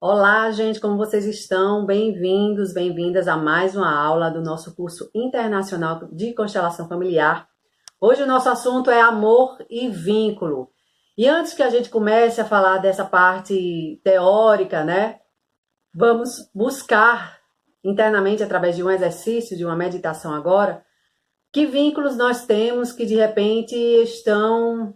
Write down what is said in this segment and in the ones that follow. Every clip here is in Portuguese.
Olá, gente, como vocês estão? Bem-vindos, bem-vindas a mais uma aula do nosso curso internacional de constelação familiar. Hoje o nosso assunto é amor e vínculo. E antes que a gente comece a falar dessa parte teórica, né? Vamos buscar internamente, através de um exercício, de uma meditação agora, que vínculos nós temos que de repente estão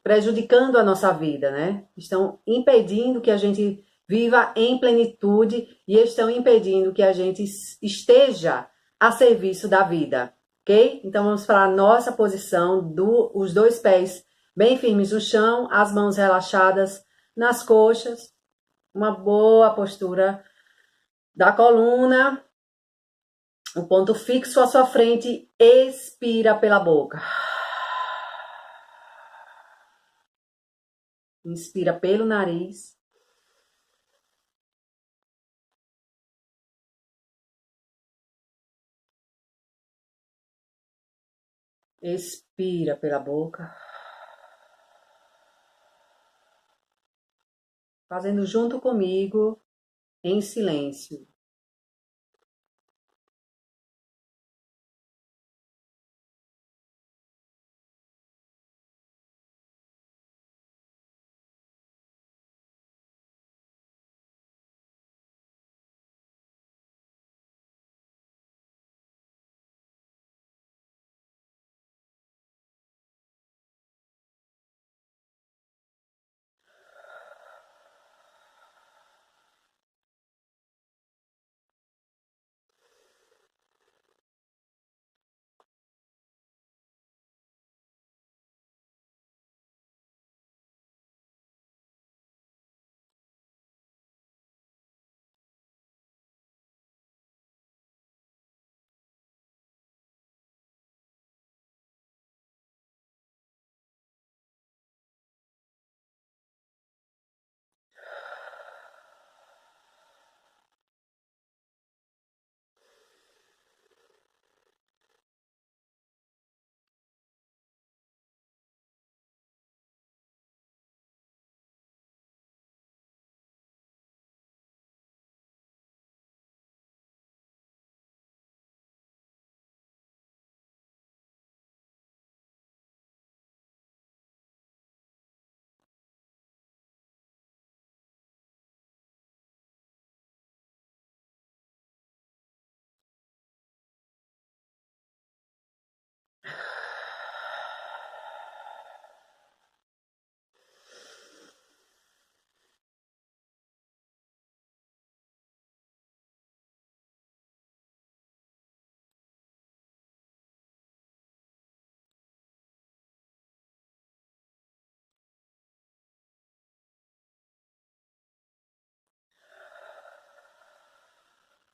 prejudicando a nossa vida, né? Estão impedindo que a gente viva em plenitude e estão impedindo que a gente esteja a serviço da vida, ok? Então vamos para a nossa posição, os dois pés bem firmes no chão, as mãos relaxadas nas coxas, uma boa postura da coluna, o ponto fixo à sua frente, expira pela boca. Inspira pelo nariz. Expira pela boca. Fazendo junto comigo, em silêncio.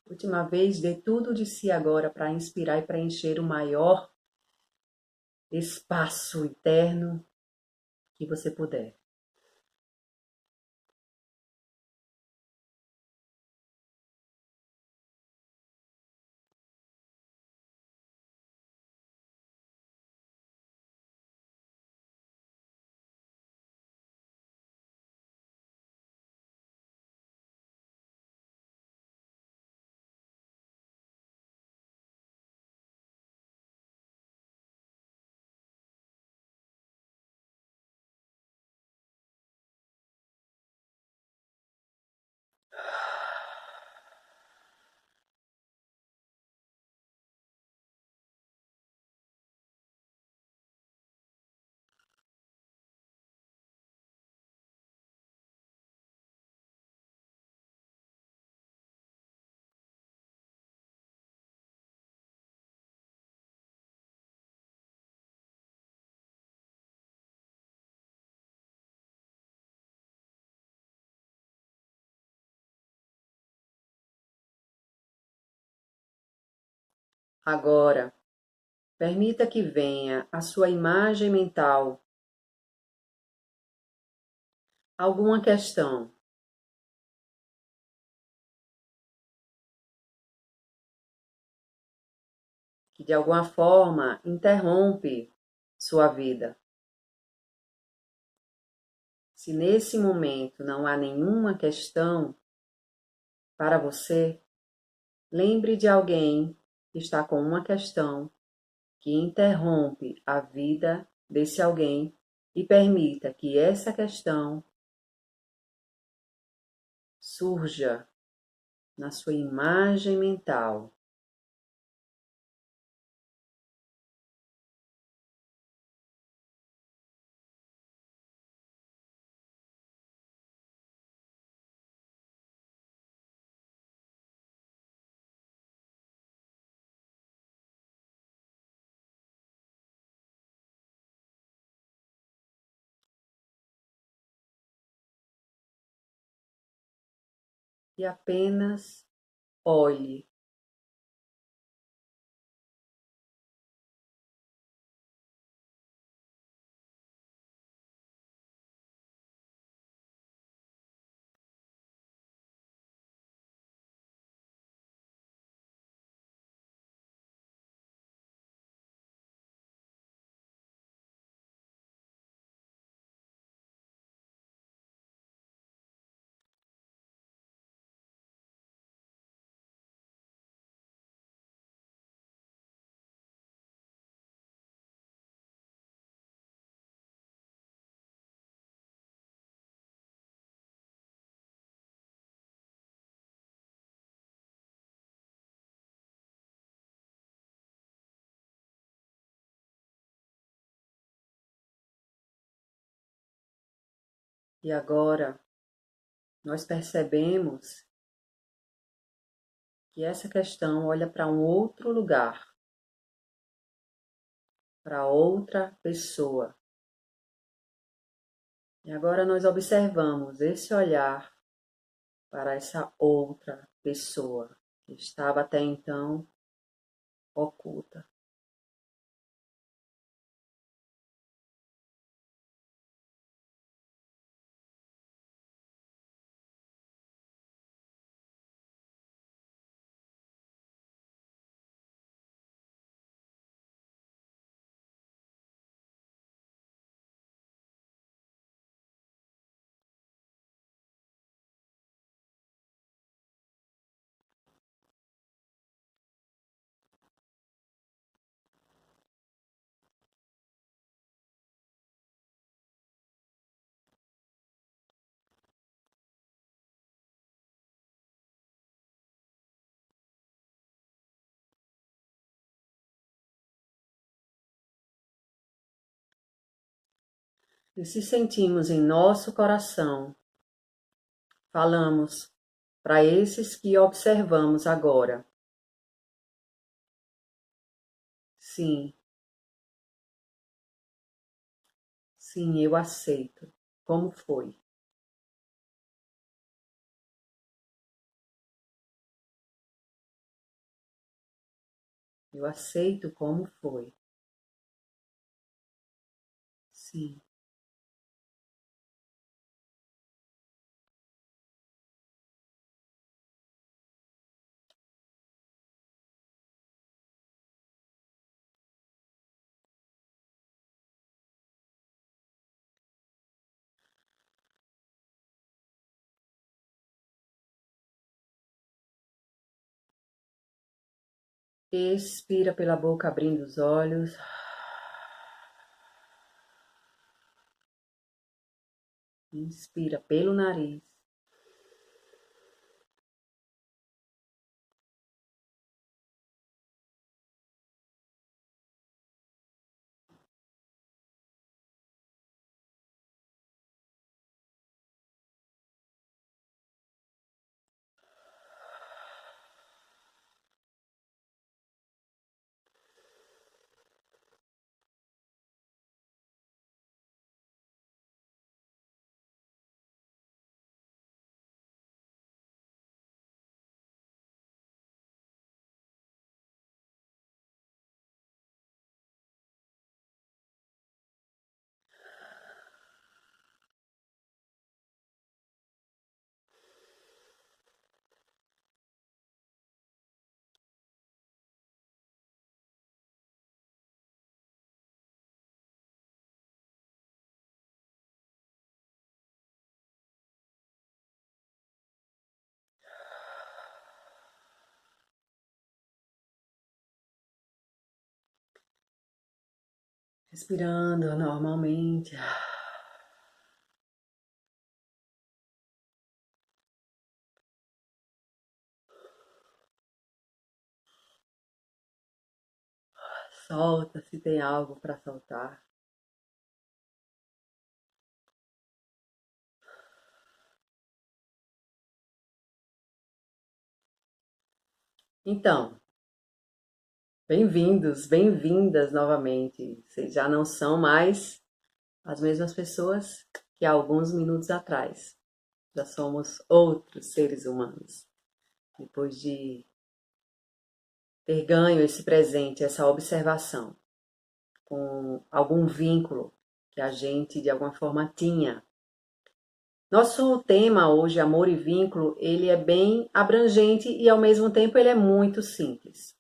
Última vez, dê tudo de si agora para inspirar e preencher o maior espaço interno que você puder. Agora, permita que venha à sua imagem mental alguma questão que de alguma forma interrompe sua vida. Se nesse momento não há nenhuma questão, para você, lembre de alguém que está com uma questão que interrompe a vida desse alguém e permita que essa questão surja na sua imagem mental. E apenas olhe. E agora nós percebemos que essa questão olha para um outro lugar, para outra pessoa. E agora nós observamos esse olhar para essa outra pessoa que estava até então oculta. E se sentimos em nosso coração, falamos para esses que observamos agora. Sim, sim, eu aceito. Como foi? Eu aceito como foi. Sim. Expira pela boca, abrindo os olhos. Inspira pelo nariz. Respirando normalmente. Solta se tem algo para soltar. Então, bem-vindos, bem-vindas novamente. Vocês já não são mais as mesmas pessoas que há alguns minutos atrás. Já somos outros seres humanos. Depois de ter ganho esse presente, essa observação, com algum vínculo que a gente de alguma forma tinha. Nosso tema hoje, amor e vínculo, ele é bem abrangente e ao mesmo tempo ele é muito simples.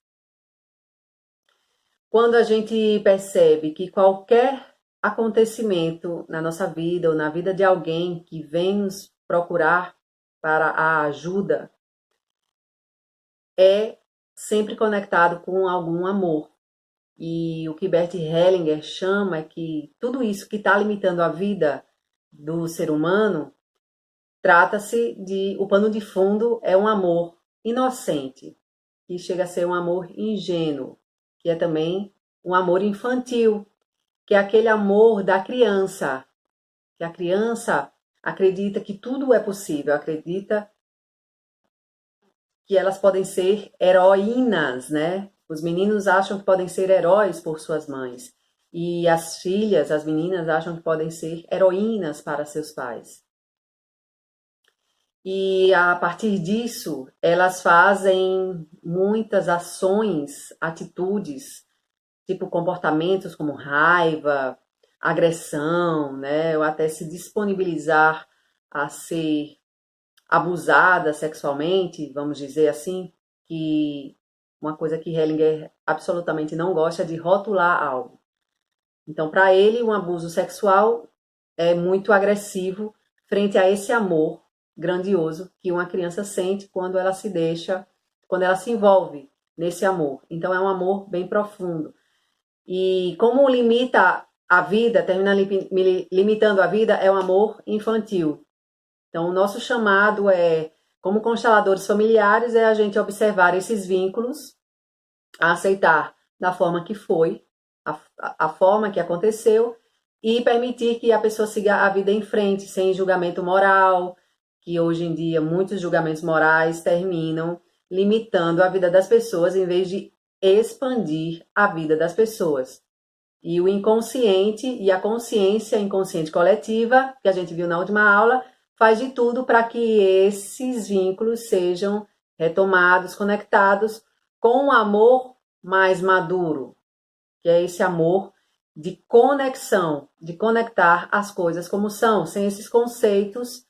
Quando a gente percebe que qualquer acontecimento na nossa vida ou na vida de alguém que vem nos procurar para a ajuda é sempre conectado com algum amor. E o que Bert Hellinger chama é que tudo isso que está limitando a vida do ser humano, trata-se de, o pano de fundo é um amor inocente, que chega a ser um amor ingênuo, que é também um amor infantil, que é aquele amor da criança, que a criança acredita que tudo é possível, acredita que elas podem ser heroínas, né? Os meninos acham que podem ser heróis por suas mães. E as filhas, as meninas, acham que podem ser heroínas para seus pais. E a partir disso, elas fazem muitas ações, atitudes, tipo comportamentos como raiva, agressão, né? Ou até se disponibilizar a ser abusada sexualmente, vamos dizer assim, que uma coisa que Hellinger absolutamente não gosta é de rotular algo. Então, para ele, um abuso sexual é muito agressivo frente a esse amor grandioso que uma criança sente quando ela se deixa, quando ela se envolve nesse amor. Então, é um amor bem profundo. E como limita a vida, termina limitando a vida, é um amor infantil. Então, o nosso chamado é, como consteladores familiares, é a gente observar esses vínculos, a aceitar da forma que foi, a forma que aconteceu, e permitir que a pessoa siga a vida em frente, sem julgamento moral, que hoje em dia muitos julgamentos morais terminam limitando a vida das pessoas, em vez de expandir a vida das pessoas. E o inconsciente e a consciência inconsciente coletiva, que a gente viu na última aula, faz de tudo para que esses vínculos sejam retomados, conectados com um amor mais maduro, que é esse amor de conexão, de conectar as coisas como são, sem esses conceitos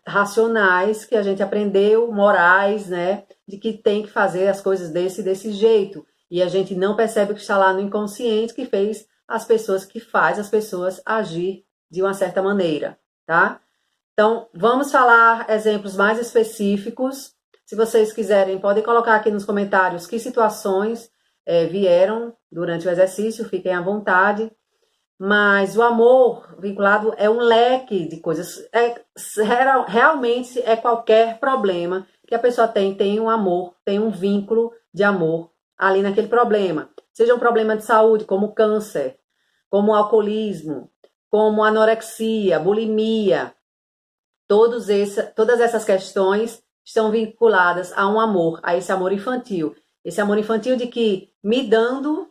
racionais que a gente aprendeu, morais, né, de que tem que fazer as coisas desse jeito. E a gente não percebe o que está lá no inconsciente que fez as pessoas, que faz as pessoas agir de uma certa maneira, tá? Então, vamos falar exemplos mais específicos. Se vocês quiserem, podem colocar aqui nos comentários que situações vieram durante o exercício, fiquem à vontade. Mas o amor vinculado é um leque de coisas. Realmente é qualquer problema que a pessoa tem um amor, tem um vínculo de amor ali naquele problema. Seja um problema de saúde, como câncer, como alcoolismo, como anorexia, bulimia. Todas essas questões estão vinculadas a um amor, a esse amor infantil. Esse amor infantil de que me dando,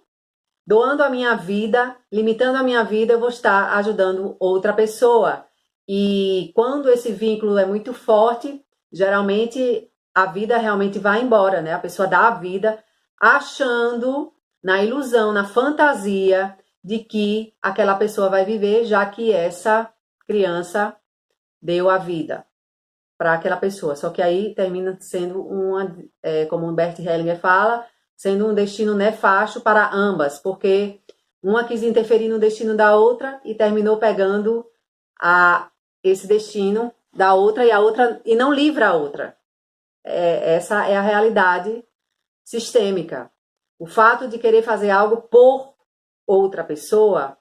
doando a minha vida, limitando a minha vida, eu vou estar ajudando outra pessoa. E quando esse vínculo é muito forte, geralmente a vida realmente vai embora, né? A pessoa dá a vida achando, na ilusão, na fantasia de que aquela pessoa vai viver, já que essa criança deu a vida para aquela pessoa. Só que aí termina sendo como o Bert Hellinger fala, sendo um destino nefasto para ambas, porque uma quis interferir no destino da outra e terminou pegando esse destino da outra e não livra a outra. Essa é a realidade sistêmica. O fato de querer fazer algo por outra pessoa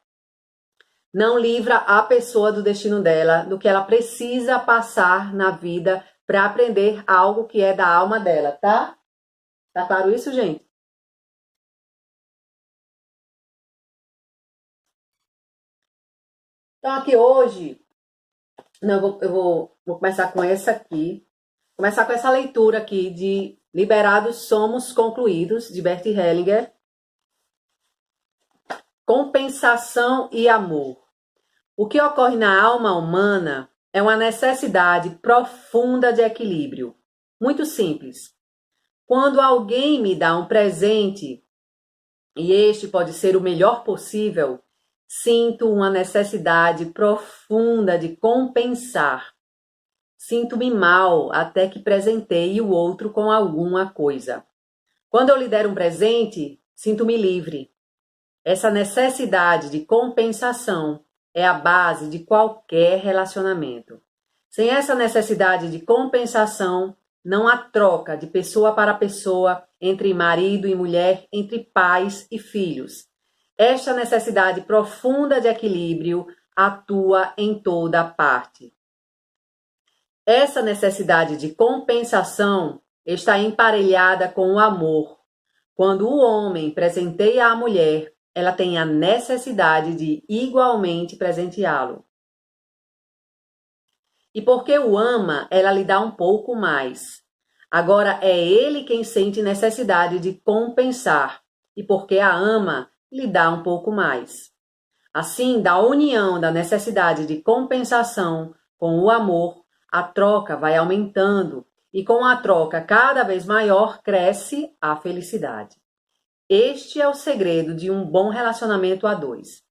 não livra a pessoa do destino dela, do que ela precisa passar na vida para aprender algo que é da alma dela, tá? Tá claro isso, gente? Então, aqui hoje, não, vou começar com essa aqui. Começar com essa leitura aqui de Liberados Somos Concluídos, de Bert Hellinger. Compensação e amor. O que ocorre na alma humana é uma necessidade profunda de equilíbrio. Muito simples. Quando alguém me dá um presente, e este pode ser o melhor possível, sinto uma necessidade profunda de compensar. Sinto-me mal até que presenteie o outro com alguma coisa. Quando eu lhe der um presente, sinto-me livre. Essa necessidade de compensação é a base de qualquer relacionamento. Sem essa necessidade de compensação, não há troca de pessoa para pessoa, entre marido e mulher, entre pais e filhos. Esta necessidade profunda de equilíbrio atua em toda parte. Essa necessidade de compensação está emparelhada com o amor. Quando o homem presenteia a mulher, ela tem a necessidade de igualmente presenteá-lo. E porque o ama, ela lhe dá um pouco mais. Agora é ele quem sente necessidade de compensar. E porque a ama, lhe dá um pouco mais. Assim, da união da necessidade de compensação com o amor, a troca vai aumentando. E com a troca cada vez maior, cresce a felicidade. Este é o segredo de um bom relacionamento a dois.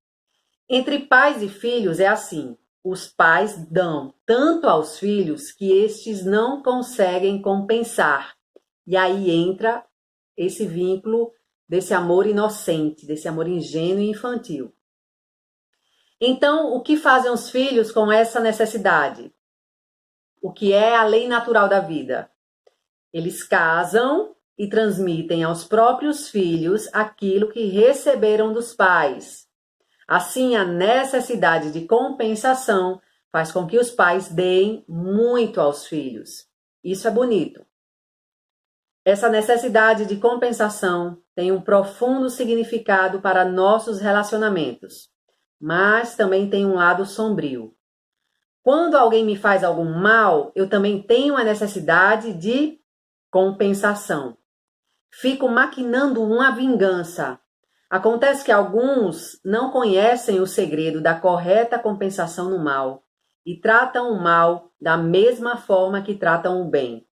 Entre pais e filhos é assim. Os pais dão tanto aos filhos que estes não conseguem compensar. E aí entra esse vínculo desse amor inocente, desse amor ingênuo e infantil. Então, o que fazem os filhos com essa necessidade? O que é a lei natural da vida? Eles casam e transmitem aos próprios filhos aquilo que receberam dos pais. Assim, a necessidade de compensação faz com que os pais deem muito aos filhos. Isso é bonito. Essa necessidade de compensação tem um profundo significado para nossos relacionamentos, mas também tem um lado sombrio. Quando alguém me faz algum mal, eu também tenho a necessidade de compensação. Fico maquinando uma vingança. Acontece que alguns não conhecem o segredo da correta compensação no mal e tratam o mal da mesma forma que tratam o bem.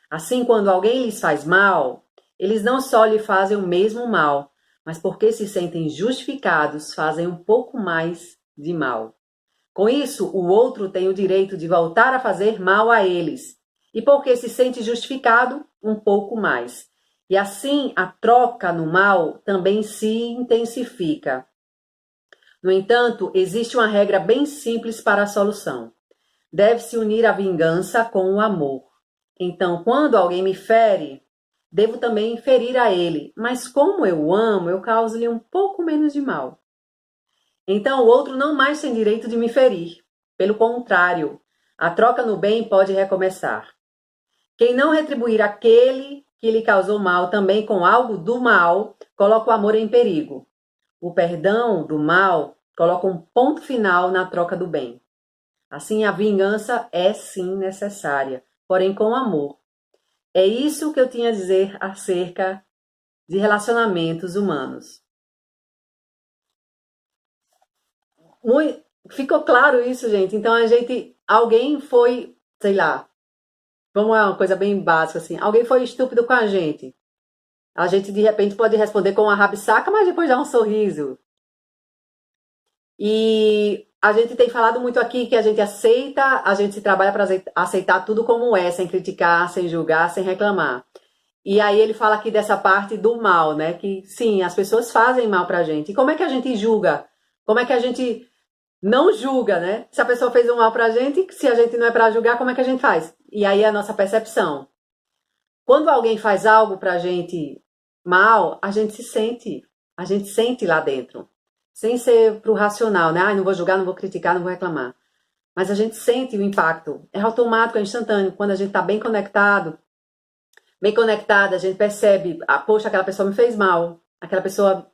Assim, quando alguém lhes faz mal, eles não só lhe fazem o mesmo mal, mas porque se sentem justificados, fazem um pouco mais de mal. Com isso, o outro tem o direito de voltar a fazer mal a eles, e porque se sente justificado, um pouco mais. E assim, a troca no mal também se intensifica. No entanto, existe uma regra bem simples para a solução. Deve-se unir a vingança com o amor. Então, quando alguém me fere, devo também ferir a ele, mas como eu o amo, eu causo-lhe um pouco menos de mal. Então, o outro não mais tem direito de me ferir. Pelo contrário, a troca no bem pode recomeçar. Quem não retribuir aquele que lhe causou mal também com algo do mal, coloca o amor em perigo. O perdão do mal coloca um ponto final na troca do bem. Assim, a vingança é sim necessária, porém com amor. É isso que eu tinha a dizer acerca de relacionamentos humanos. Ficou claro isso, gente? Então, alguém foi, sei lá, vamos a uma coisa bem básica assim, alguém foi estúpido com a gente. A gente, de repente, pode responder com uma rabisaca, mas depois dá um sorriso. E a gente tem falado muito aqui que a gente se trabalha para aceitar tudo como é, sem criticar, sem julgar, sem reclamar. E aí ele fala aqui dessa parte do mal, né? Que sim, as pessoas fazem mal pra gente. E como é que a gente julga? Como é que a gente não julga, né? Se a pessoa fez um mal pra gente, se a gente não é pra julgar, como é que a gente faz? E aí é a nossa percepção. Quando alguém faz algo pra gente mal, a gente sente lá dentro. sem ser pro racional, né? Não vou julgar, não vou criticar, não vou reclamar. Mas a gente sente o impacto. É automático, é instantâneo. Quando a gente está bem conectado, bem conectada, a gente percebe, poxa, aquela pessoa me fez mal. Aquela pessoa,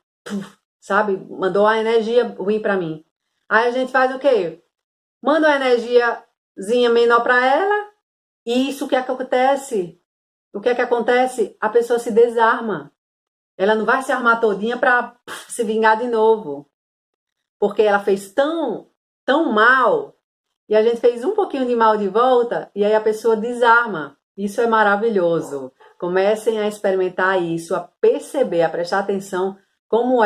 sabe, mandou a energia ruim para mim. Aí a gente faz o quê? Manda uma energiazinha menor para ela. E isso que acontece? O que é que acontece? A pessoa se desarma. Ela não vai se armar todinha para se vingar de novo. Porque ela fez tão mal, e a gente fez um pouquinho de mal de volta, e aí a pessoa desarma. Isso é maravilhoso. Comecem a experimentar isso, a perceber, a prestar atenção como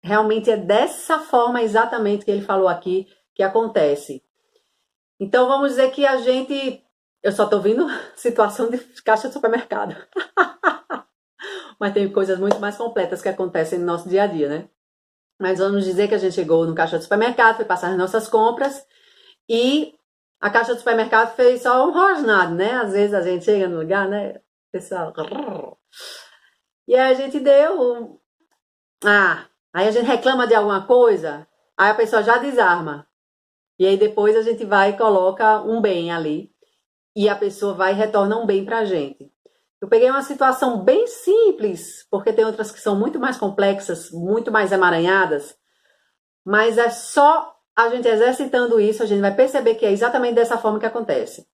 realmente é dessa forma exatamente que ele falou aqui que acontece. Então vamos dizer que eu só estou vendo situação de caixa de supermercado. Mas tem coisas muito mais completas que acontecem no nosso dia a dia, né? Mas vamos dizer que a gente chegou no caixa do supermercado, foi passar as nossas compras e a caixa do supermercado fez só um rosnado, né? Às vezes a gente chega no lugar, né? Pessoal. E aí a gente deu. Aí a gente reclama de alguma coisa, aí a pessoa já desarma. E aí depois a gente vai e coloca um bem ali. E a pessoa vai e retorna um bem pra gente. Eu peguei uma situação bem simples, porque tem outras que são muito mais complexas, muito mais emaranhadas, mas é só a gente exercitando isso, a gente vai perceber que é exatamente dessa forma que acontece.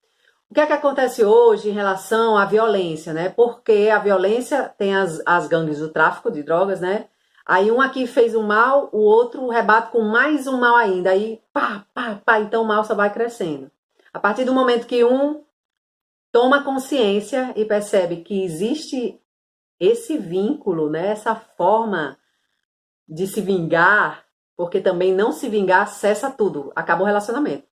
O que é que acontece hoje em relação à violência, né? Porque a violência tem as gangues do tráfico de drogas, né? Aí um aqui fez um mal, o outro rebate com mais um mal ainda. Aí então o mal só vai crescendo. A partir do momento que um toma consciência e percebe que existe esse vínculo, né? Essa forma de se vingar, porque também não se vingar cessa tudo, acaba o relacionamento.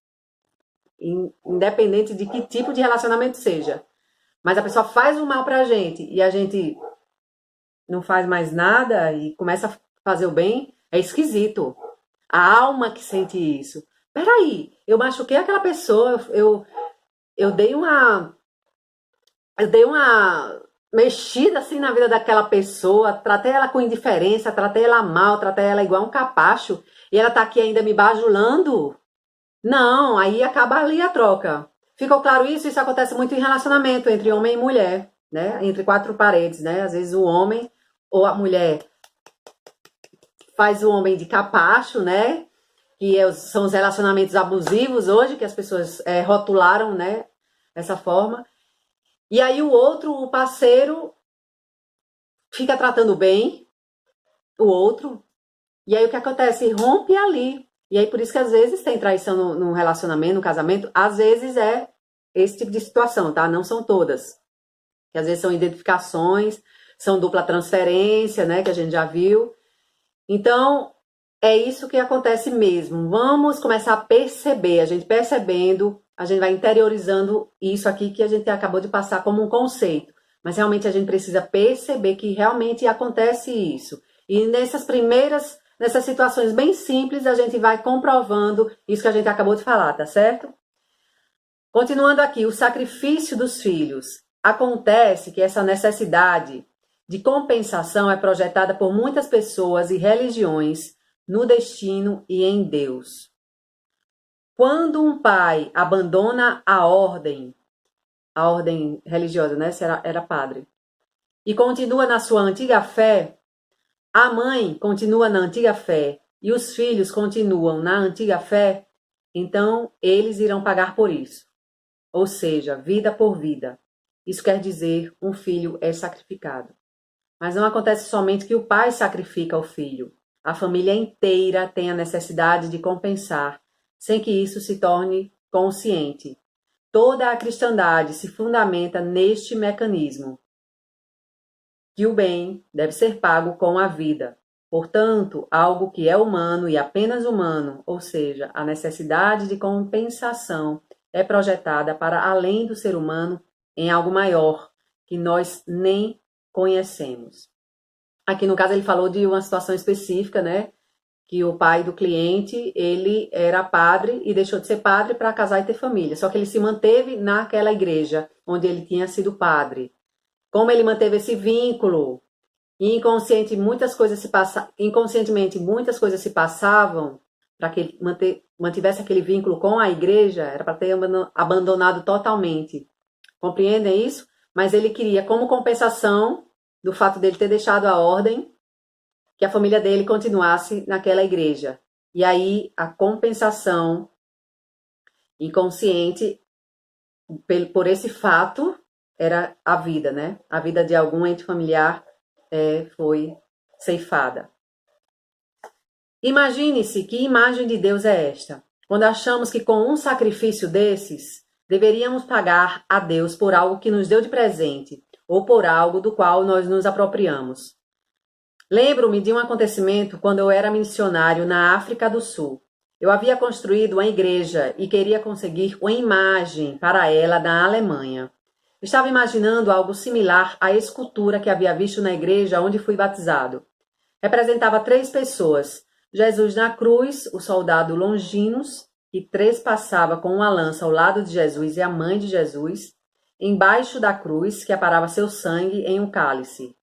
Independente de que tipo de relacionamento seja. Mas a pessoa faz o mal pra gente e a gente não faz mais nada e começa a fazer o bem, é esquisito. A alma que sente isso. Peraí, eu machuquei aquela pessoa, eu dei uma mexida assim na vida daquela pessoa, tratei ela com indiferença, tratei ela mal, tratei ela igual um capacho, e ela tá aqui ainda me bajulando? Não, aí acaba ali a troca. Ficou claro isso? Isso acontece muito em relacionamento entre homem e mulher, né? Entre quatro paredes, né? Às vezes o homem ou a mulher faz o homem de capacho, né? São os relacionamentos abusivos hoje, que as pessoas rotularam, né? Dessa forma. E aí o outro, o parceiro, fica tratando bem o outro. E aí o que acontece? Rompe ali. E aí por isso que às vezes tem traição no relacionamento, no casamento. Às vezes é esse tipo de situação, tá? Não são todas. Que às vezes são identificações, são dupla transferência, né? Que a gente já viu. Então, é isso que acontece mesmo. Vamos começar a perceber. A gente percebendo, a gente vai interiorizando isso aqui que a gente acabou de passar como um conceito. Mas realmente a gente precisa perceber que realmente acontece isso. E nessas situações bem simples, a gente vai comprovando isso que a gente acabou de falar, tá certo? Continuando aqui, o sacrifício dos filhos. Acontece que essa necessidade de compensação é projetada por muitas pessoas e religiões no destino e em Deus. Quando um pai abandona a ordem religiosa, né? Era padre, e continua na sua antiga fé, a mãe continua na antiga fé e os filhos continuam na antiga fé, então eles irão pagar por isso. Ou seja, vida por vida. Isso quer dizer, um filho é sacrificado. Mas não acontece somente que o pai sacrifica o filho. A família inteira tem a necessidade de compensar, sem que isso se torne consciente. Toda a cristandade se fundamenta neste mecanismo, que o bem deve ser pago com a vida. Portanto, algo que é humano e apenas humano, ou seja, a necessidade de compensação, é projetada para além do ser humano em algo maior, que nós nem conhecemos. Aqui no caso ele falou de uma situação específica, né? Que o pai do cliente, ele era padre e deixou de ser padre para casar e ter família. Só que ele se manteve naquela igreja onde ele tinha sido padre. Como ele manteve esse vínculo E inconscientemente muitas coisas se passavam para que ele mantivesse aquele vínculo com a igreja, era para ter abandonado totalmente. Compreendem isso? Mas ele queria, como compensação do fato dele ter deixado a ordem, que a família dele continuasse naquela igreja. E aí a compensação inconsciente por esse fato era a vida, né? A vida de algum ente familiar foi ceifada. Imagine-se que imagem de Deus é esta, quando achamos que com um sacrifício desses deveríamos pagar a Deus por algo que nos deu de presente ou por algo do qual nós nos apropriamos. Lembro-me de um acontecimento quando eu era missionário na África do Sul. Eu havia construído uma igreja e queria conseguir uma imagem para ela na Alemanha. Estava imaginando algo similar à escultura que havia visto na igreja onde fui batizado. Representava 3 pessoas: Jesus na cruz, o soldado Longinos, que trespassava com uma lança ao lado de Jesus, e a mãe de Jesus, embaixo da cruz, que aparava seu sangue em um cálice.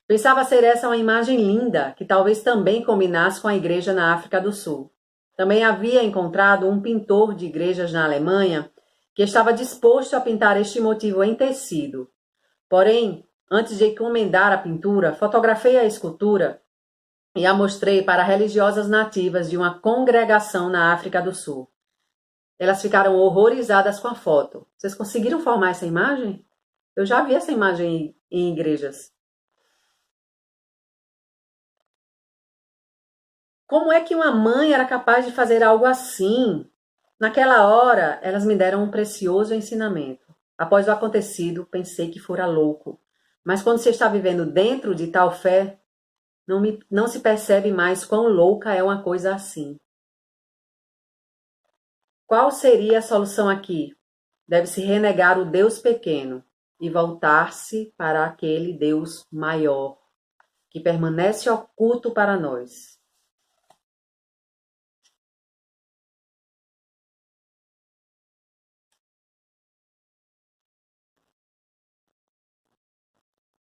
Pensava ser essa uma imagem linda, que talvez também combinasse com a igreja na África do Sul. Também havia encontrado um pintor de igrejas na Alemanha que estava disposto a pintar este motivo em tecido. Porém, antes de encomendar a pintura, fotografei a escultura e a mostrei para religiosas nativas de uma congregação na África do Sul. Elas ficaram horrorizadas com a foto. Vocês conseguiram formar essa imagem? Eu já vi essa imagem em igrejas. Como é que uma mãe era capaz de fazer algo assim? Naquela hora, elas me deram um precioso ensinamento. Após o acontecido, pensei que fora louco. Mas quando se está vivendo dentro de tal fé, não se percebe mais quão louca é uma coisa assim. Qual seria a solução aqui? Deve-se renegar o Deus pequeno e voltar-se para aquele Deus maior, que permanece oculto para nós.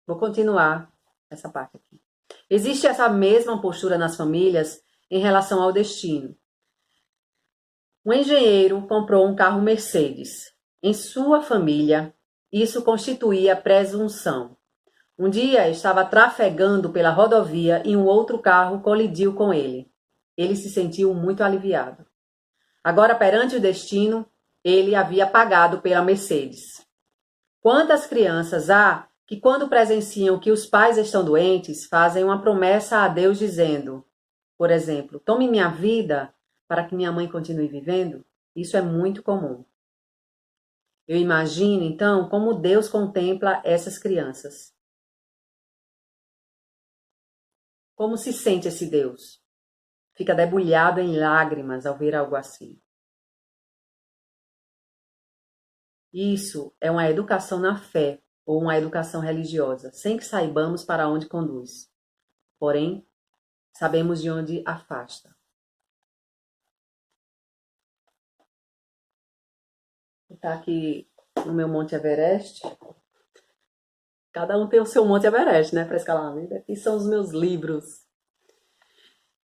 Vou continuar essa parte aqui. Existe essa mesma postura nas famílias em relação ao destino. Um engenheiro comprou um carro Mercedes. Em sua família, isso constituía presunção. Um dia estava trafegando pela rodovia e um outro carro colidiu com ele. Ele se sentiu muito aliviado. Agora, perante o destino, ele havia pagado pela Mercedes. Quantas crianças há que, quando presenciam que os pais estão doentes, fazem uma promessa a Deus dizendo, por exemplo, tome minha vida para que minha mãe continue vivendo? Isso é muito comum. Eu imagino, então, como Deus contempla essas crianças. Como se sente esse Deus? Fica debulhado em lágrimas ao ver algo assim. Isso é uma educação na fé, ou uma educação religiosa, sem que saibamos para onde conduz. Porém, sabemos de onde afasta. Vou estar aqui no meu Monte Everest. Cada um tem o seu Monte Everest, né, para escalar a vida. Aqui são os meus livros.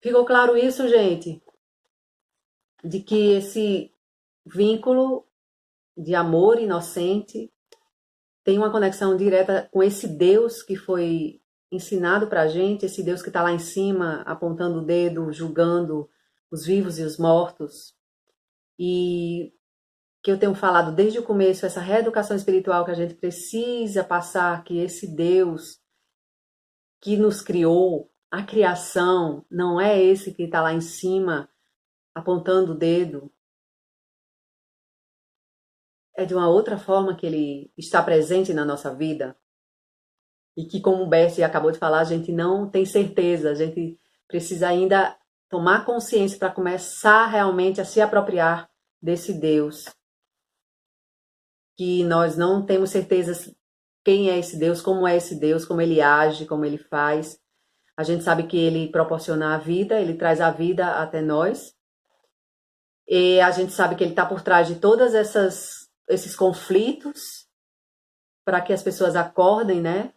Ficou claro isso, gente? De que esse vínculo de amor inocente tem uma conexão direta com esse Deus que foi ensinado para a gente, esse Deus que está lá em cima, apontando o dedo, julgando os vivos e os mortos. E que eu tenho falado desde o começo, essa reeducação espiritual que a gente precisa passar, que esse Deus que nos criou, a criação, não é esse que está lá em cima, apontando o dedo. É de uma outra forma que ele está presente na nossa vida. E que, como o Bessie acabou de falar, a gente não tem certeza, a gente precisa ainda tomar consciência para começar realmente a se apropriar desse Deus. Que nós não temos certeza quem é esse Deus, como é esse Deus, como ele age, como ele faz. A gente sabe que ele proporciona a vida, ele traz a vida até nós. E a gente sabe que ele está por trás de todas esses conflitos para que as pessoas acordem, né?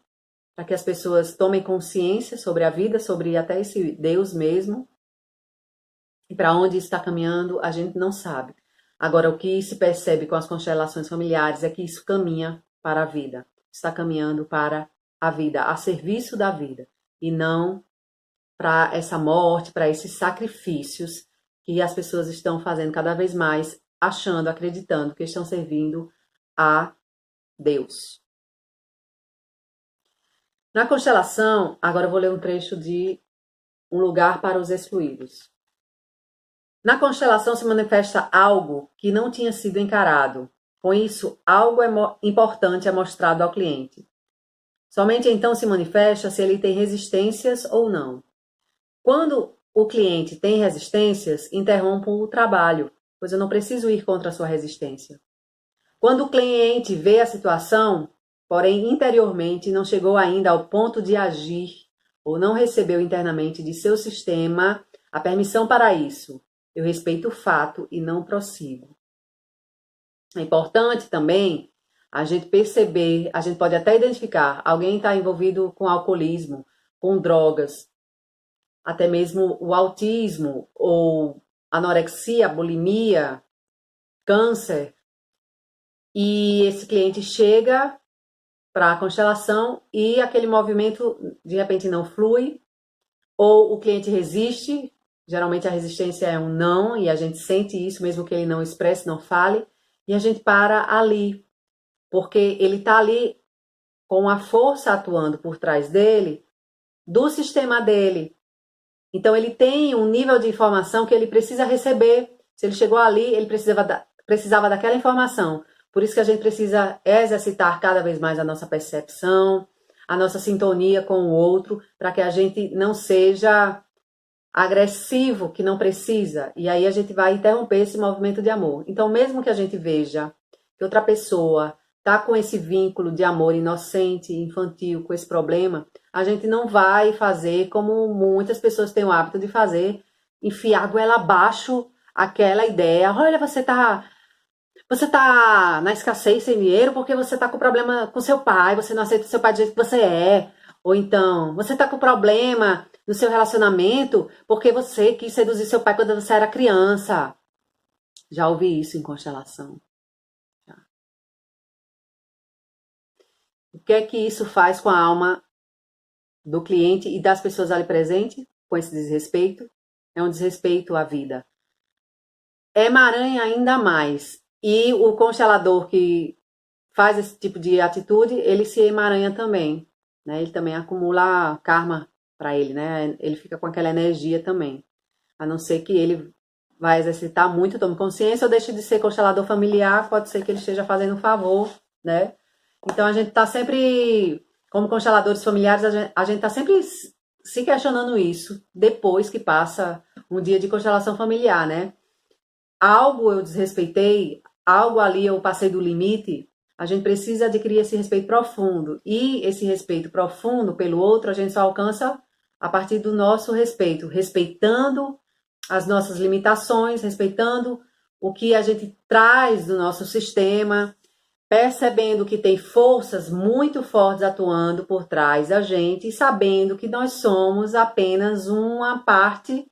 para que as pessoas tomem consciência sobre a vida, sobre até esse Deus mesmo. E para onde isso está caminhando, a gente não sabe. Agora, o que se percebe com as constelações familiares é que isso caminha para a vida. Está caminhando para a vida, a serviço da vida. E não para essa morte, para esses sacrifícios que as pessoas estão fazendo cada vez mais, achando, acreditando que estão servindo a Deus. Na constelação, agora eu vou ler um trecho de Um Lugar para os Excluídos. Na constelação se manifesta algo que não tinha sido encarado. Com isso, algo importante é mostrado ao cliente. Somente então se manifesta se ele tem resistências ou não. Quando o cliente tem resistências, interrompo o trabalho, pois eu não preciso ir contra a sua resistência. Quando o cliente vê a situação, porém interiormente não chegou ainda ao ponto de agir ou não recebeu internamente de seu sistema a permissão para isso, eu respeito o fato e não prossigo. É importante também a gente perceber, a gente pode até identificar, alguém está envolvido com alcoolismo, com drogas, até mesmo o autismo ou anorexia, bulimia, câncer. E esse cliente chega para a constelação e aquele movimento de repente não flui, ou o cliente resiste. Geralmente a resistência é um não, e a gente sente isso, mesmo que ele não expresse, não fale, e a gente para ali, porque ele está ali com a força atuando por trás dele, do sistema dele. Então ele tem um nível de informação que ele precisa receber. Se ele chegou ali, ele precisava daquela informação. Por isso que a gente precisa exercitar cada vez mais a nossa percepção, a nossa sintonia com o outro, para que a gente não seja agressivo, que não precisa, e aí a gente vai interromper esse movimento de amor. Então, mesmo que a gente veja que outra pessoa está com esse vínculo de amor inocente, infantil, com esse problema, a gente não vai fazer como muitas pessoas têm o hábito de fazer, enfiar a goela abaixo aquela ideia. Olha, você tá na escassez sem dinheiro porque você tá com problema com seu pai, você não aceita o seu pai do jeito que você é. Ou então, você tá com problema no seu relacionamento porque você quis seduzir seu pai quando você era criança. Já ouvi isso em constelação. Já. O que é que isso faz com a alma do cliente e das pessoas ali presentes? Com esse desrespeito? É um desrespeito à vida. Emaranha ainda mais. E o constelador que faz esse tipo de atitude, ele se emaranha também. Né? Ele também acumula karma para ele, né? Ele fica com aquela energia também. A não ser que ele vai exercitar muito, tome consciência, ou deixe de ser constelador familiar, pode ser que ele esteja fazendo um favor, né? Então a gente está sempre, como consteladores familiares, a gente está sempre se questionando isso, depois que passa um dia de constelação familiar, né? Algo eu desrespeitei, algo ali eu passei do limite. A gente precisa adquirir esse respeito profundo. E esse respeito profundo pelo outro, a gente só alcança a partir do nosso respeito. Respeitando as nossas limitações, respeitando o que a gente traz do nosso sistema, percebendo que tem forças muito fortes atuando por trás da gente e sabendo que nós somos apenas uma parte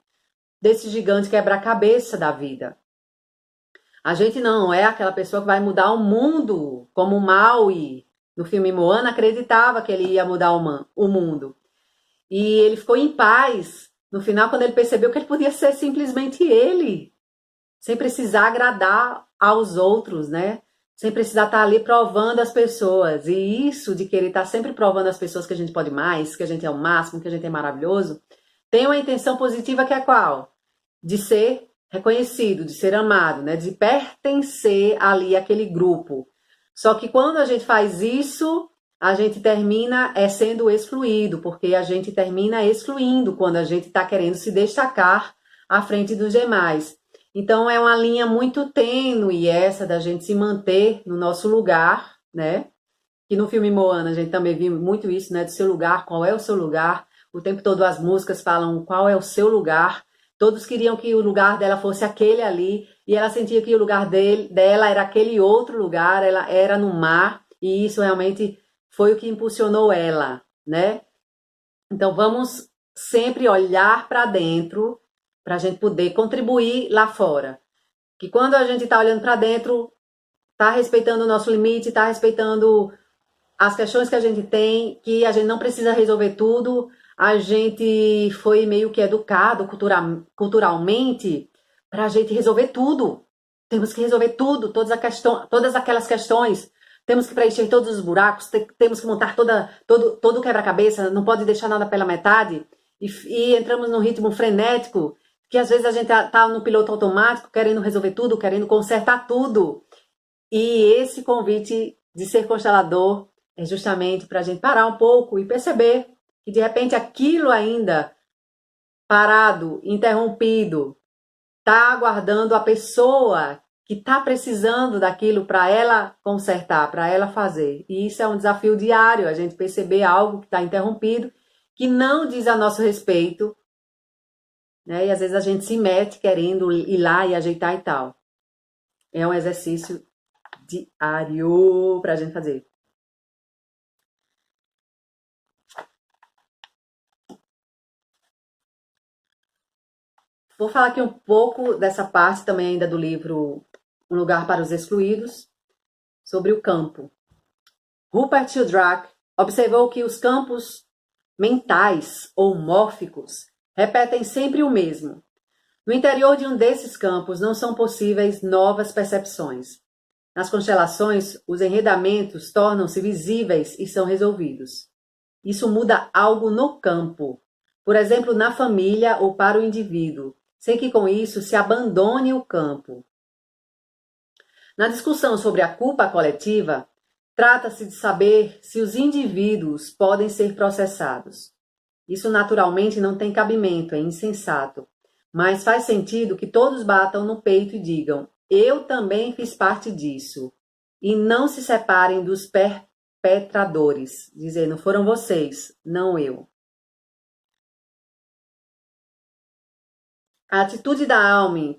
desse gigante quebra-cabeça da vida. A gente não é aquela pessoa que vai mudar o mundo, como o Maui, no filme Moana, acreditava que ele ia mudar o mundo. E ele ficou em paz no final, quando ele percebeu que ele podia ser simplesmente ele, sem precisar agradar aos outros, né? Sem precisar estar ali provando as pessoas. E isso de querer estar sempre provando às pessoas que a gente pode mais, que a gente é o máximo, que a gente é maravilhoso, tem uma intenção positiva que é qual? De ser reconhecido, de ser amado, né? De pertencer ali àquele grupo. Só que quando a gente faz isso, a gente termina sendo excluído, porque a gente termina excluindo quando a gente está querendo se destacar à frente dos demais. Então é uma linha muito tênue essa da gente se manter no nosso lugar, né? Que no filme Moana a gente também viu muito isso, né? Do seu lugar, qual é o seu lugar? O tempo todo as músicas falam qual é o seu lugar. Todos queriam que o lugar dela fosse aquele ali, e ela sentia que o lugar dela era aquele outro lugar, ela era no mar, e isso realmente foi o que impulsionou ela, né? Então vamos sempre olhar para dentro para a gente poder contribuir lá fora. Que quando a gente está olhando para dentro, está respeitando o nosso limite, está respeitando as questões que a gente tem, que a gente não precisa resolver tudo. A gente foi meio que educado culturalmente para a gente resolver tudo. Temos que resolver tudo, todas aquelas questões. Temos que preencher todos os buracos, temos que montar todo o quebra-cabeça, não pode deixar nada pela metade. E entramos num ritmo frenético, que às vezes a gente está no piloto automático, querendo resolver tudo, querendo consertar tudo. E esse convite de ser constelador é justamente para a gente parar um pouco e perceber que de repente aquilo ainda parado, interrompido, está aguardando a pessoa que está precisando daquilo para ela consertar, para ela fazer. E isso é um desafio diário, a gente perceber algo que está interrompido, que não diz a nosso respeito, né? E às vezes a gente se mete querendo ir lá e ajeitar e tal. É um exercício diário para a gente fazer. Vou falar aqui um pouco dessa parte também ainda do livro Um Lugar para os Excluídos, sobre o campo. Rupert Sheldrake observou que os campos mentais ou mórficos repetem sempre o mesmo. No interior de um desses campos não são possíveis novas percepções. Nas constelações, os enredamentos tornam-se visíveis e são resolvidos. Isso muda algo no campo, por exemplo, na família ou para o indivíduo, sem que com isso se abandone o campo. Na discussão sobre a culpa coletiva, trata-se de saber se os indivíduos podem ser processados. Isso naturalmente não tem cabimento, é insensato, mas faz sentido que todos batam no peito e digam: eu também fiz parte disso, e não se separem dos perpetradores, dizendo: foram vocês, não eu. A atitude da alma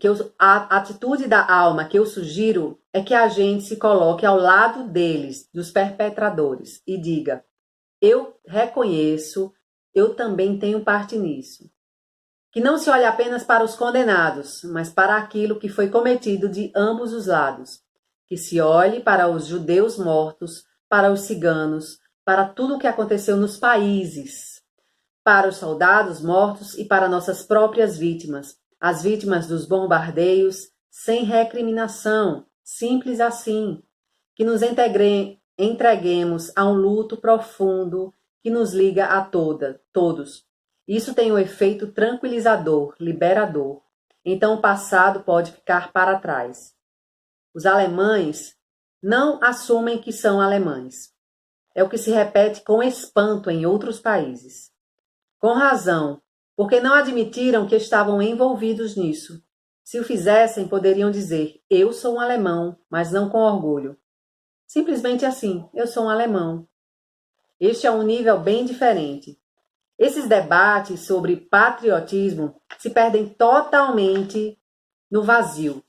que eu sugiro é que a gente se coloque ao lado deles, dos perpetradores, e diga: eu reconheço, eu também tenho parte nisso. Que não se olhe apenas para os condenados, mas para aquilo que foi cometido de ambos os lados. Que se olhe para os judeus mortos, para os ciganos, para tudo o que aconteceu nos países, para os soldados mortos e para nossas próprias vítimas, as vítimas dos bombardeios, sem recriminação, simples assim. Que nos entreguemos a um luto profundo que nos liga a todos. Isso tem um efeito tranquilizador, liberador. Então o passado pode ficar para trás. Os alemães não assumem que são alemães. É o que se repete com espanto em outros países. Com razão, porque não admitiram que estavam envolvidos nisso. Se o fizessem, poderiam dizer: eu sou um alemão, mas não com orgulho. Simplesmente assim: eu sou um alemão. Este é um nível bem diferente. Esses debates sobre patriotismo se perdem totalmente no vazio.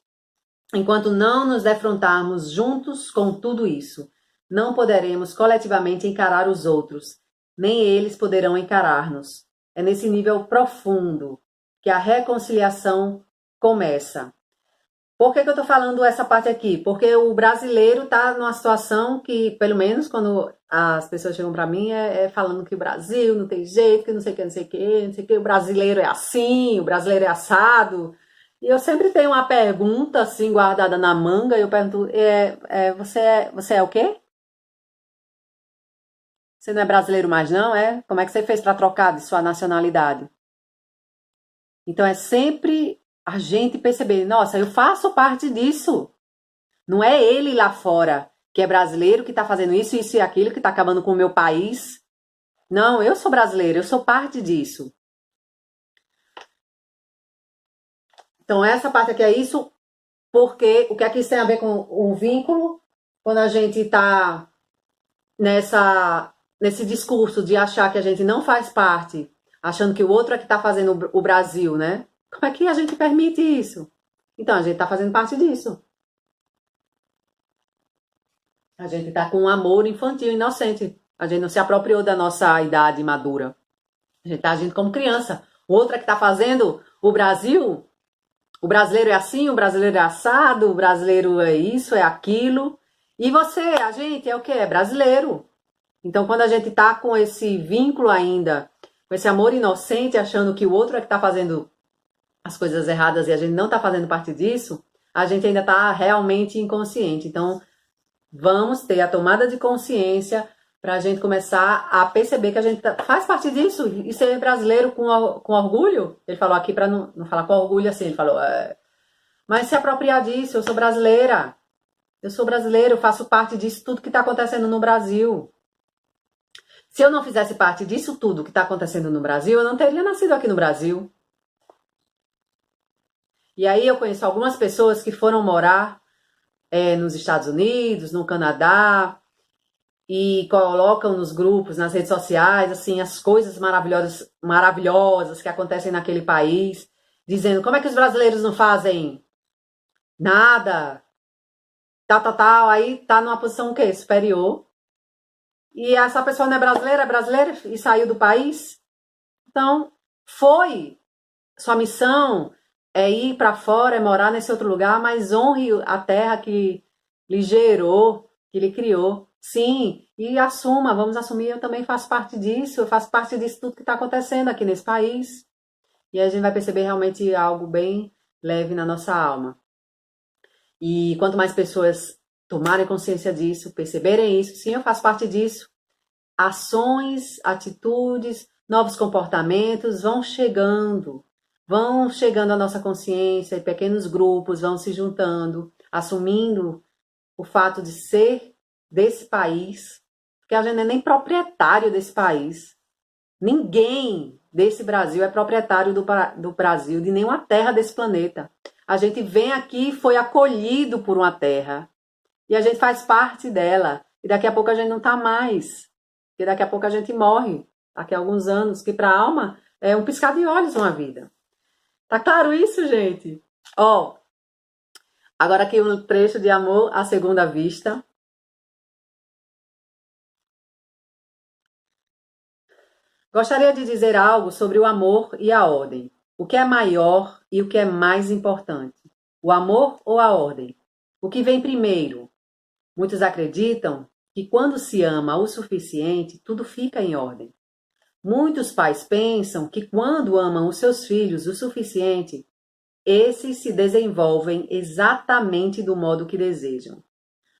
Enquanto não nos defrontarmos juntos com tudo isso, não poderemos coletivamente encarar os outros, nem eles poderão encarar-nos. É nesse nível profundo que a reconciliação começa. Por que eu estou falando essa parte aqui? Porque o brasileiro está numa situação que, pelo menos quando as pessoas chegam para mim, falando que o Brasil não tem jeito, que não sei o que, não sei o que, não sei o que, o brasileiro é assim, o brasileiro é assado. E eu sempre tenho uma pergunta assim guardada na manga, e eu pergunto: você é o quê? Você não é brasileiro mais não, é? Como é que você fez para trocar de sua nacionalidade? Então é sempre a gente perceber: nossa, eu faço parte disso. Não é ele lá fora que é brasileiro que está fazendo isso, isso e aquilo, que está acabando com o meu país. Não, eu sou brasileiro, eu sou parte disso. Então essa parte aqui é isso, porque o que aqui tem a ver com o vínculo, quando a gente está nesse discurso de achar que a gente não faz parte, achando que o outro é que está fazendo o Brasil, né? Como é que a gente permite isso? Então, a gente está fazendo parte disso. A gente está com um amor infantil, inocente. A gente não se apropriou da nossa idade madura. A gente está agindo como criança. O outro é que está fazendo o Brasil. O brasileiro é assim, o brasileiro é assado, o brasileiro é isso, é aquilo. E você, a gente, é o quê? É brasileiro. Então, quando a gente está com esse vínculo ainda, com esse amor inocente, achando que o outro é que está fazendo as coisas erradas e a gente não está fazendo parte disso, a gente ainda está realmente inconsciente. Então, vamos ter a tomada de consciência para a gente começar a perceber que a gente faz parte disso e ser brasileiro com orgulho. Ele falou aqui para não falar com orgulho assim, ele falou, mas se apropriar disso, eu sou brasileira. Eu sou brasileiro, eu faço parte disso tudo que está acontecendo no Brasil. Se eu não fizesse parte disso tudo que está acontecendo no Brasil, eu não teria nascido aqui no Brasil. E aí eu conheço algumas pessoas que foram morar nos Estados Unidos, no Canadá, e colocam nos grupos, nas redes sociais, assim, as coisas maravilhosas que acontecem naquele país, dizendo como é que os brasileiros não fazem nada, tal, aí tá numa posição o quê? Superior. E essa pessoa não é brasileira e saiu do país. Então, sua missão é ir para fora, é morar nesse outro lugar, mas honre a terra que lhe gerou, que lhe criou. Sim, e vamos assumir, eu também faço parte disso, eu faço parte disso tudo que está acontecendo aqui nesse país. E aí a gente vai perceber realmente algo bem leve na nossa alma. E quanto mais pessoas tomarem consciência disso, perceberem isso, sim, eu faço parte disso. Ações, atitudes, novos comportamentos vão chegando à nossa consciência, e pequenos grupos vão se juntando, assumindo o fato de ser desse país, porque a gente não é nem proprietário desse país. Ninguém desse Brasil é proprietário do Brasil, de nenhuma terra desse planeta. A gente vem aqui e foi acolhido por uma terra. E a gente faz parte dela. E daqui a pouco a gente não está mais. E daqui a pouco a gente morre. Daqui a alguns anos, que para a alma é um piscar de olhos uma vida. Tá claro isso, gente? Agora aqui um trecho de Amor à Segunda Vista. Gostaria de dizer algo sobre o amor e a ordem. O que é maior e o que é mais importante? O amor ou a ordem? O que vem primeiro? Muitos acreditam que quando se ama o suficiente, tudo fica em ordem. Muitos pais pensam que quando amam os seus filhos o suficiente, esses se desenvolvem exatamente do modo que desejam.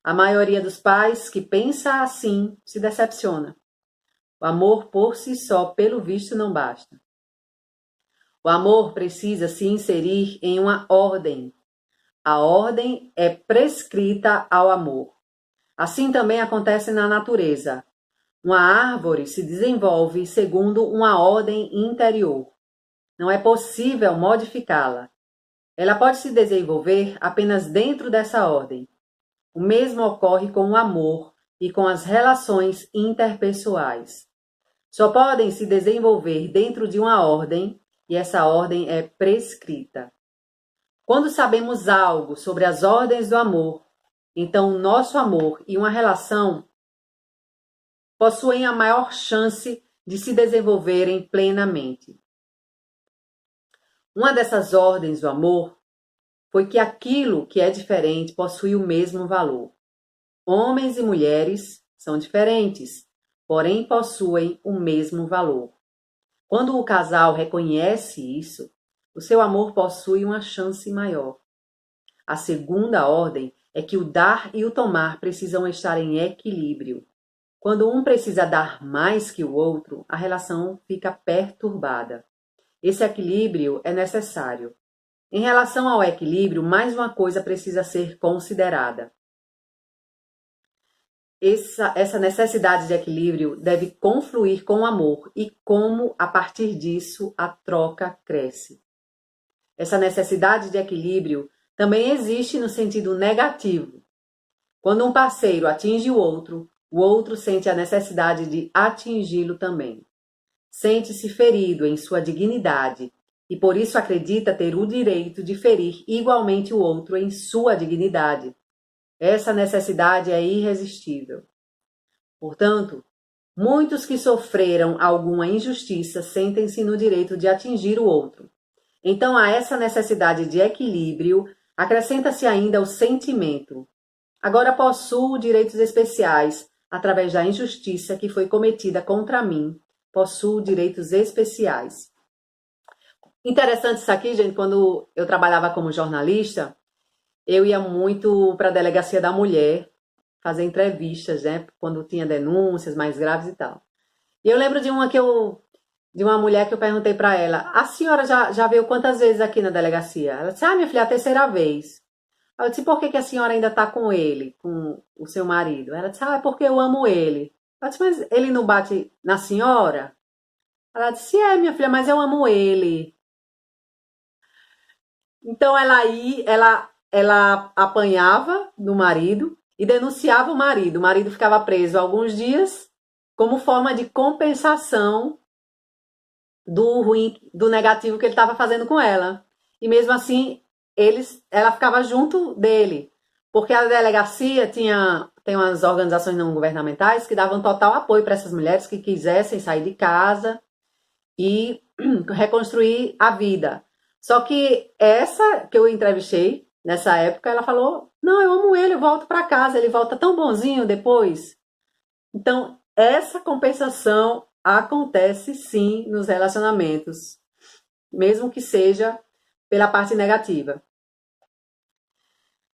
A maioria dos pais que pensa assim se decepciona. O amor por si só, pelo visto, não basta. O amor precisa se inserir em uma ordem. A ordem é prescrita ao amor. Assim também acontece na natureza. Uma árvore se desenvolve segundo uma ordem interior. Não é possível modificá-la. Ela pode se desenvolver apenas dentro dessa ordem. O mesmo ocorre com o amor e com as relações interpessoais. Só podem se desenvolver dentro de uma ordem, e essa ordem é prescrita. Quando sabemos algo sobre as ordens do amor, então o nosso amor e uma relação possuem a maior chance de se desenvolverem plenamente. Uma dessas ordens do amor foi que aquilo que é diferente possui o mesmo valor. Homens e mulheres são diferentes, porém possuem o mesmo valor. Quando o casal reconhece isso, o seu amor possui uma chance maior. A segunda ordem é que o dar e o tomar precisam estar em equilíbrio. Quando um precisa dar mais que o outro, a relação fica perturbada. Esse equilíbrio é necessário. Em relação ao equilíbrio, mais uma coisa precisa ser considerada. Essa necessidade de equilíbrio deve confluir com o amor e como, a partir disso, a troca cresce. Essa necessidade de equilíbrio também existe no sentido negativo. Quando um parceiro atinge o outro sente a necessidade de atingi-lo também. Sente-se ferido em sua dignidade e por isso acredita ter o direito de ferir igualmente o outro em sua dignidade. Essa necessidade é irresistível. Portanto, Muitos que sofreram alguma injustiça sentem-se no direito de atingir o outro. Então, a essa necessidade de equilíbrio, acrescenta-se ainda o sentimento. Agora possuo direitos especiais através da injustiça que foi cometida contra mim. Possuo direitos especiais. Interessante isso aqui, gente, quando eu trabalhava como jornalista, eu ia muito para a Delegacia da Mulher, fazer entrevistas, né, quando tinha denúncias mais graves e tal. E eu lembro de uma mulher que eu perguntei para ela, a senhora já veio quantas vezes aqui na delegacia? Ela disse, minha filha, é a terceira vez. Eu disse, por que a senhora ainda está com ele, com o seu marido? Ela disse, é porque eu amo ele. Eu disse, mas ele não bate na senhora? Ela disse, minha filha, mas eu amo ele. Então ela apanhava do marido e denunciava o marido. O marido ficava preso alguns dias como forma de compensação do ruim, do negativo que ele estava fazendo com ela. E mesmo assim, ela ficava junto dele. Porque a delegacia tem umas organizações não governamentais que davam total apoio para essas mulheres que quisessem sair de casa e reconstruir a vida. Só que essa que eu entrevistei, nessa época, ela falou, não, eu amo ele, eu volto para casa, ele volta tão bonzinho depois. Então, essa compensação acontece sim nos relacionamentos, mesmo que seja pela parte negativa.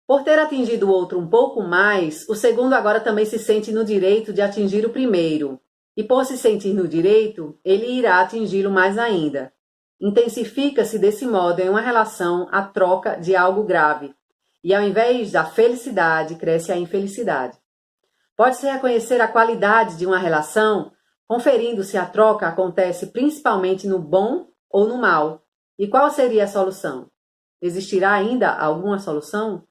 Por ter atingido o outro um pouco mais, o segundo agora também se sente no direito de atingir o primeiro. E por se sentir no direito, ele irá atingi-lo mais ainda. Intensifica-se desse modo em uma relação a troca de algo grave. E ao invés da felicidade, cresce a infelicidade. Pode-se reconhecer a qualidade de uma relação conferindo se a troca acontece principalmente no bom ou no mal. E qual seria a solução? Existirá ainda alguma solução?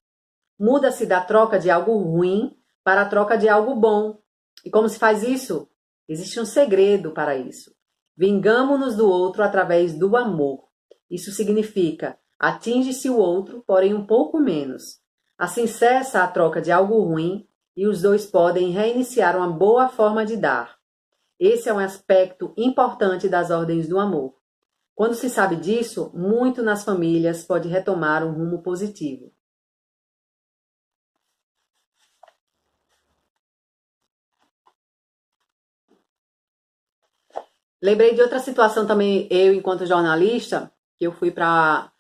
Muda-se da troca de algo ruim para a troca de algo bom. E como se faz isso? Existe um segredo para isso. Vingamo-nos do outro através do amor. Isso significa, atinge-se o outro, porém um pouco menos. Assim cessa a troca de algo ruim e os dois podem reiniciar uma boa forma de dar. Esse é um aspecto importante das ordens do amor. Quando se sabe disso, muito nas famílias pode retomar um rumo positivo. Lembrei de outra situação também, eu enquanto jornalista, que eu fui para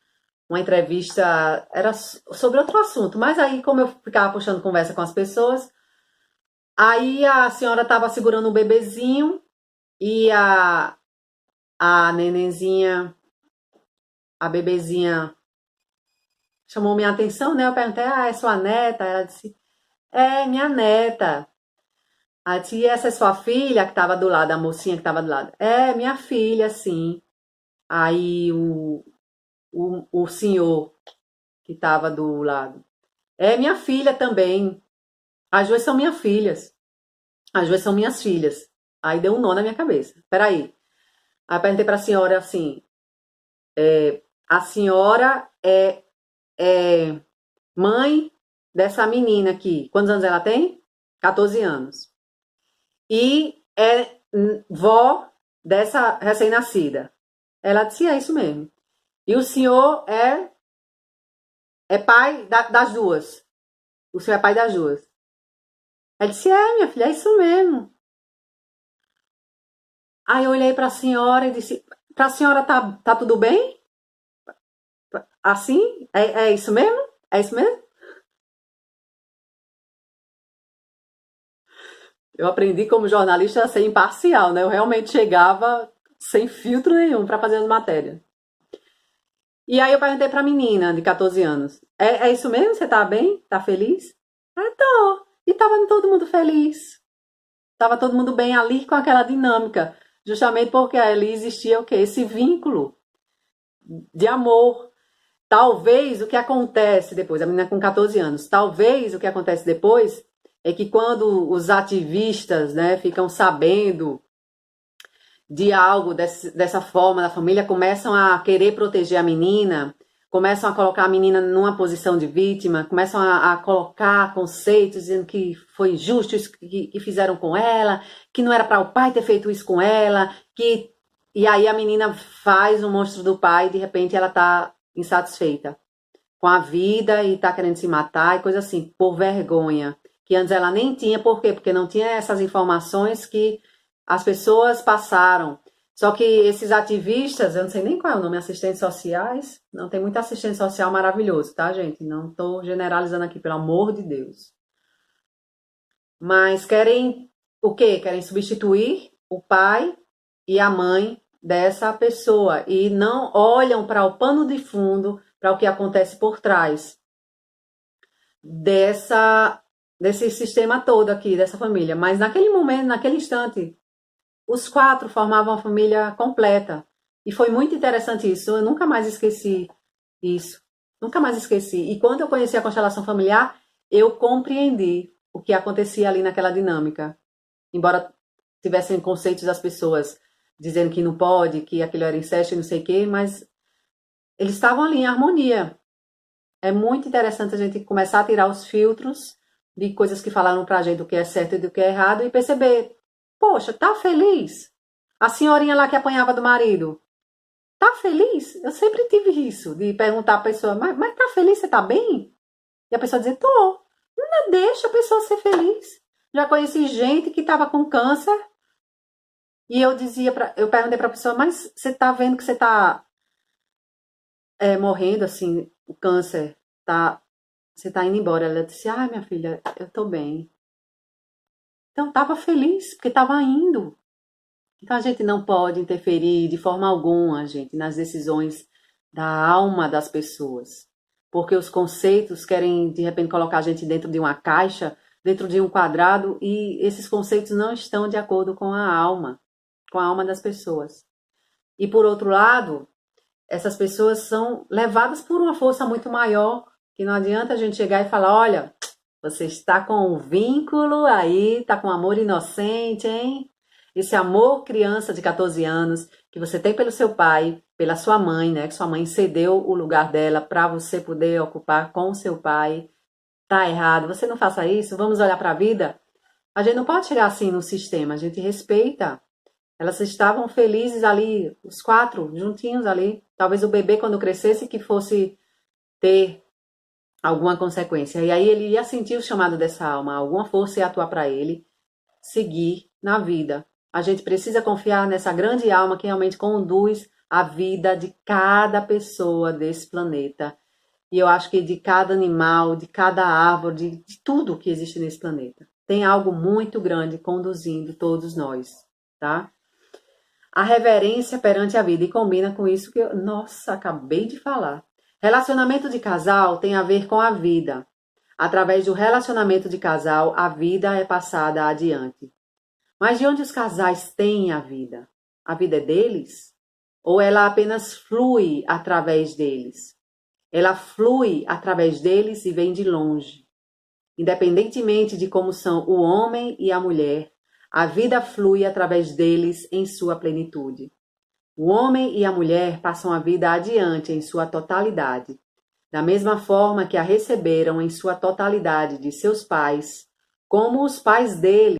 uma entrevista, era sobre outro assunto, mas aí como eu ficava puxando conversa com as pessoas, aí a senhora estava segurando um bebezinho e a nenenzinha, a bebezinha chamou minha atenção, né? Eu perguntei, é sua neta? Ela disse, é minha neta. A tia, essa é sua filha que estava do lado, a mocinha que estava do lado. É, minha filha, sim. Aí o senhor que estava do lado. É minha filha também. As duas são minhas filhas. As duas são minhas filhas. Aí deu um nó na minha cabeça. Peraí. Aí perguntei para a senhora assim, a senhora é mãe dessa menina aqui. Quantos anos ela tem? 14 anos. E é vó dessa recém-nascida. Ela disse, é isso mesmo. E o senhor é pai das duas. O senhor é pai das duas. Ela disse, minha filha, é isso mesmo. Aí eu olhei para a senhora e disse, para a senhora tá tudo bem? Assim? É isso mesmo? É isso mesmo? Eu aprendi como jornalista a ser imparcial, né? Eu realmente chegava sem filtro nenhum para fazer as matérias. E aí eu perguntei para a menina de 14 anos, é isso mesmo? Você tá bem? Tá feliz? Tô. E tava todo mundo feliz. Tava todo mundo bem ali com aquela dinâmica. Justamente porque ali existia o quê? Esse vínculo de amor. Talvez o que acontece depois, a menina com 14 anos, talvez o que acontece depois é que quando os ativistas, né, ficam sabendo de algo dessa forma, da família começam a querer proteger a menina, começam a colocar a menina numa posição de vítima, começam a colocar conceitos dizendo que foi injusto isso que fizeram com ela, que não era para o pai ter feito isso com ela, e aí a menina faz o monstro do pai e de repente ela tá insatisfeita com a vida e tá querendo se matar e coisa assim, por vergonha, que antes ela nem tinha. Por quê? Porque não tinha essas informações que as pessoas passaram. Só que esses ativistas, eu não sei nem qual é o nome, assistentes sociais, não, tem muito assistente social maravilhoso, tá, gente? Não estou generalizando aqui, pelo amor de Deus. Mas querem o quê? Querem substituir o pai e a mãe dessa pessoa e não olham para o pano de fundo, para o que acontece por trás desse sistema todo aqui, dessa família. Mas naquele momento, naquele instante, os 4 formavam uma família completa. E foi muito interessante isso. Eu nunca mais esqueci isso. Nunca mais esqueci. E quando eu conheci a constelação familiar, eu compreendi o que acontecia ali naquela dinâmica. Embora tivessem conceitos das pessoas dizendo que não pode, que aquilo era incesto e não sei o quê, mas eles estavam ali em harmonia. É muito interessante a gente começar a tirar os filtros de coisas que falaram pra gente do que é certo e do que é errado e perceber: poxa, tá feliz? A senhorinha lá que apanhava do marido, tá feliz? Eu sempre tive isso, de perguntar à pessoa, mas tá feliz? Você tá bem? E a pessoa dizer, tô. Não deixa a pessoa ser feliz. Já conheci gente que tava com câncer e eu perguntei pra pessoa, mas você tá vendo que você tá morrendo, assim, o câncer, você tá indo embora. Ela disse, ai, minha filha, eu tô bem. Então, tava feliz, porque tava indo. Então, a gente não pode interferir de forma alguma, gente, nas decisões da alma das pessoas. Porque os conceitos querem, de repente, colocar a gente dentro de uma caixa, dentro de um quadrado, e esses conceitos não estão de acordo com a alma das pessoas. E, por outro lado, essas pessoas são levadas por uma força muito maior, que não adianta a gente chegar e falar, olha, você está com um vínculo aí, está com um amor inocente, hein? Esse amor criança de 14 anos que você tem pelo seu pai, pela sua mãe, né? Que sua mãe cedeu o lugar dela para você poder ocupar com o seu pai. Tá errado, você não faça isso, vamos olhar para a vida. A gente não pode chegar assim no sistema, a gente respeita. Elas estavam felizes ali, os 4 juntinhos ali. Talvez o bebê, quando crescesse, que fosse ter alguma consequência. E aí ele ia sentir o chamado dessa alma, alguma força ia atuar para ele seguir na vida. A gente precisa confiar nessa grande alma que realmente conduz a vida de cada pessoa desse planeta. E eu acho que de cada animal, de cada árvore, de tudo que existe nesse planeta. Tem algo muito grande conduzindo todos nós, tá? A reverência perante a vida, e combina com isso que eu, nossa, acabei de falar. Relacionamento de casal tem a ver com a vida. Através do relacionamento de casal, a vida é passada adiante. Mas de onde os casais têm a vida? A vida é deles? Ou ela apenas flui através deles? Ela flui através deles e vem de longe. Independentemente de como são o homem e a mulher, a vida flui através deles em sua plenitude. O homem e a mulher passam a vida adiante em sua totalidade, da mesma forma que a receberam em sua totalidade de seus pais, como os pais deles